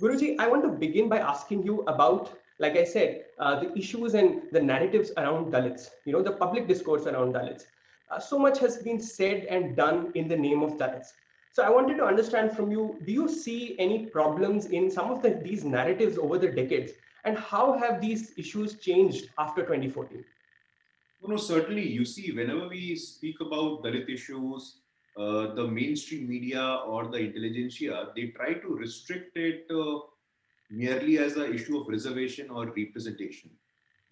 Guruji, I want to begin by asking you about, like I said, the issues and the narratives around Dalits, the public discourse around Dalits. So much has been said and done in the name of Dalits. So I wanted to understand from you, do you see any problems in some of these narratives over the decades? And how have these issues changed after 2014? No, no, certainly. You see, whenever we speak about Dalit issues, the mainstream media or the intelligentsia, they try to restrict it merely as an issue of reservation or representation.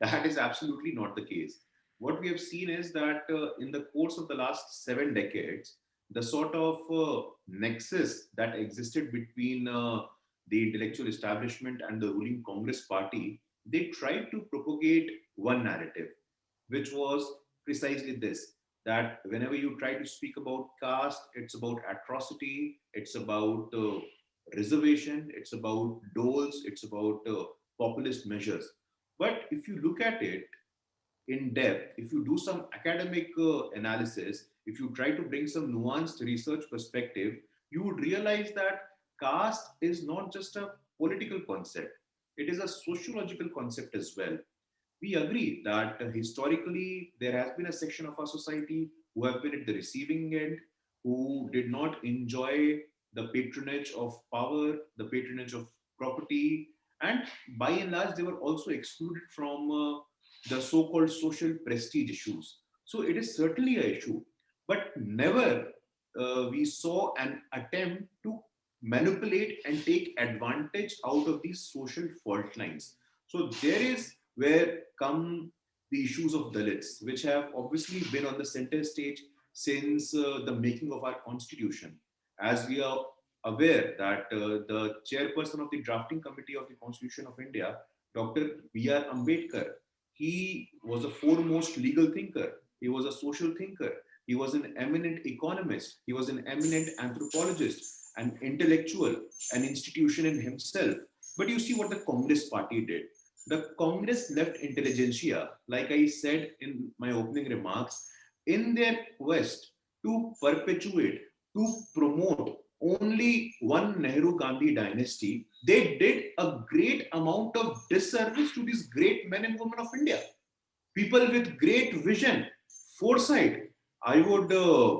That is absolutely not the case. What we have seen is that in the course of the last 7 decades, the sort of nexus that existed between the intellectual establishment and the ruling Congress party, they tried to propagate one narrative, which was precisely this, that whenever you try to speak about caste, it's about atrocity, it's about reservation, it's about doles, it's about populist measures. But if you look at it in depth, if you do some academic analysis, if you try to bring some nuanced research perspective, you would realize that caste is not just a political concept, it is a sociological concept as well. We agree that historically there has been a section of our society who have been at the receiving end, who did not enjoy the patronage of power, the patronage of property, and by and large, they were also excluded from the so called social prestige issues. So it is certainly an issue, but never we saw an attempt to manipulate and take advantage out of these social fault lines. So there is where come the issues of Dalits, which have obviously been on the center stage since the making of our constitution. As we are aware that the chairperson of the drafting committee of the Constitution of India, Dr. B.R. Ambedkar, he was a foremost legal thinker. He was a social thinker. He was an eminent economist. He was an eminent anthropologist, an intellectual, an institution in himself. But you see what the Congress party did. The Congress left intelligentsia, like I said in my opening remarks, in their quest to perpetuate, to promote only one Nehru Gandhi dynasty, they did a great amount of disservice to these great men and women of India. People with great vision, foresight. I would,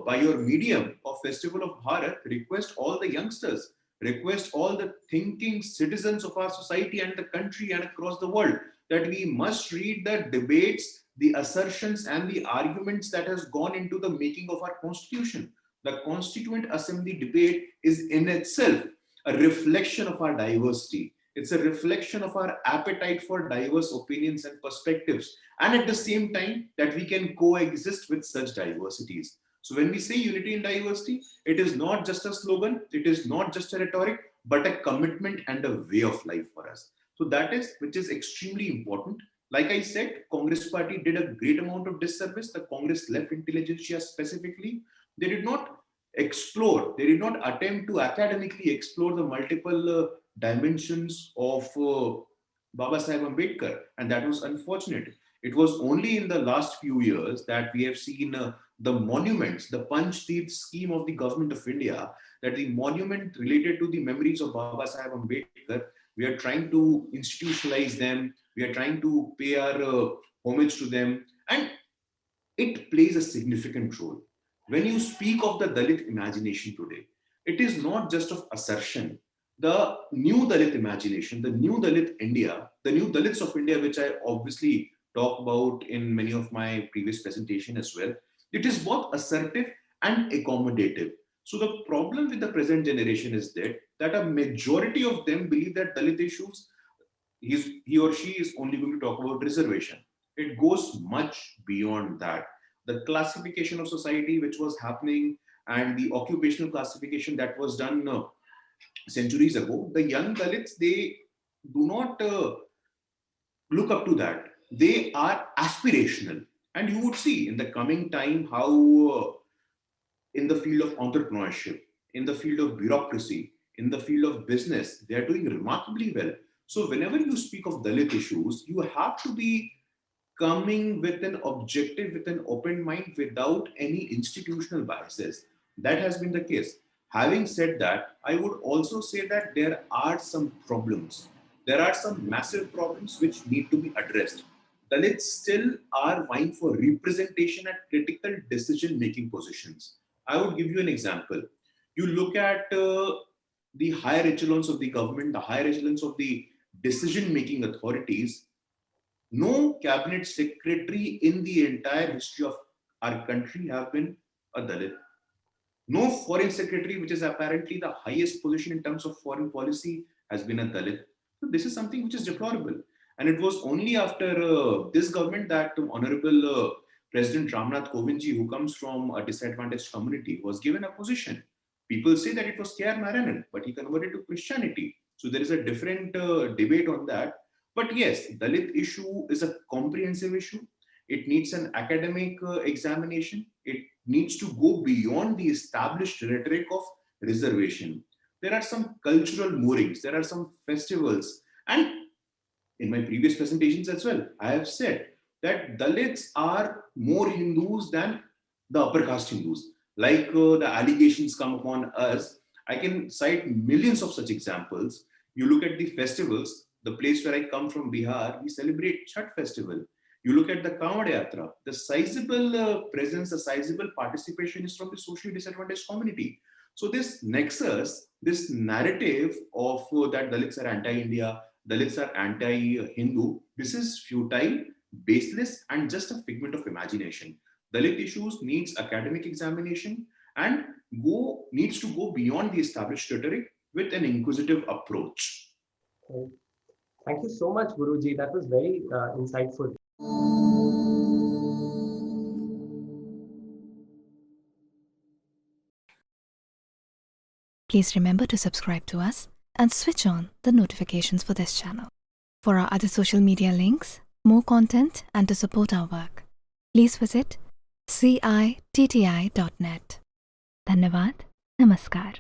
by your medium of Festival of Bharat, request all the youngsters, request all the thinking citizens of our society and the country and across the world that we must read the debates, the assertions, and the arguments that has gone into the making of our constitution. The Constituent Assembly debate is in itself a reflection of our diversity. It's a reflection of our appetite for diverse opinions and perspectives, and at the same time that we can coexist with such diversities. So when we say unity in diversity, it is not just a slogan, it is not just a rhetoric, but a commitment and a way of life for us. So that is which is extremely important. Like I said, Congress party did a great amount of disservice. The Congress left intelligentsia specifically. They did not explore, they did not attempt to academically explore the multiple dimensions of Baba Sahib Ambedkar, and that was unfortunate. It was only in the last few years that we have seen the monuments, the Panch Tirth scheme of the government of India, that the monument related to the memories of Baba Sahib Ambedkar, we are trying to institutionalize them, we are trying to pay our homage to them, and it plays a significant role. When you speak of the Dalit imagination today, it is not just of assertion. The new Dalit imagination, the new Dalit India, the new Dalits of India, which I obviously talk about in many of my previous presentation as well, it is both assertive and accommodative. So the problem with the present generation is that a majority of them believe that Dalit issues, he or she is only going to talk about reservation. It goes much beyond that. The classification of society which was happening and the occupational classification that was done centuries ago, the young Dalits, they do not look up to that. They are aspirational. And you would see in the coming time how in the field of entrepreneurship, in the field of bureaucracy, in the field of business, they are doing remarkably well. So whenever you speak of Dalit issues, you have to be coming with an objective, with an open mind, without any institutional biases. That has been the case. Having said that, I would also say that there are some problems. There are some massive problems which need to be addressed. Dalits still are vying for representation at critical decision making positions. I would give you an example. You look at the higher echelons of the government, the higher echelons of the decision making authorities. No cabinet secretary in the entire history of our country have been a Dalit. No foreign secretary, which is apparently the highest position in terms of foreign policy, has been a Dalit. So this is something which is deplorable. And it was only after this government that Honorable President Ramnath Kovindji, who comes from a disadvantaged community, was given a position. People say that it was K.R. Narayanan, but he converted to Christianity. So there is a different debate on that. But yes, Dalit issue is a comprehensive issue. It needs an academic examination. It needs to go beyond the established rhetoric of reservation. There are some cultural moorings, there are some festivals, and in my previous presentations as well, I have said that Dalits are more Hindus than the upper caste Hindus. Like the allegations come upon us, I can cite millions of such examples. You look at the festivals, the place where I come from, Bihar, we celebrate Chhat festival. You look at the Kawad Yatra, the sizable presence, the sizable participation is from the socially disadvantaged community. So this nexus, this narrative of that Dalits are anti-India, Dalits are anti-Hindu, this is futile, baseless, and just a figment of imagination. Dalit issues needs academic examination and needs to go beyond the established rhetoric with an inquisitive approach. Okay. Thank you so much, Guruji. That was very insightful. Please remember to subscribe to us and switch on the notifications for this channel. For our other social media links, more content, and to support our work, please visit citti.net. Dhanyavad. Namaskar.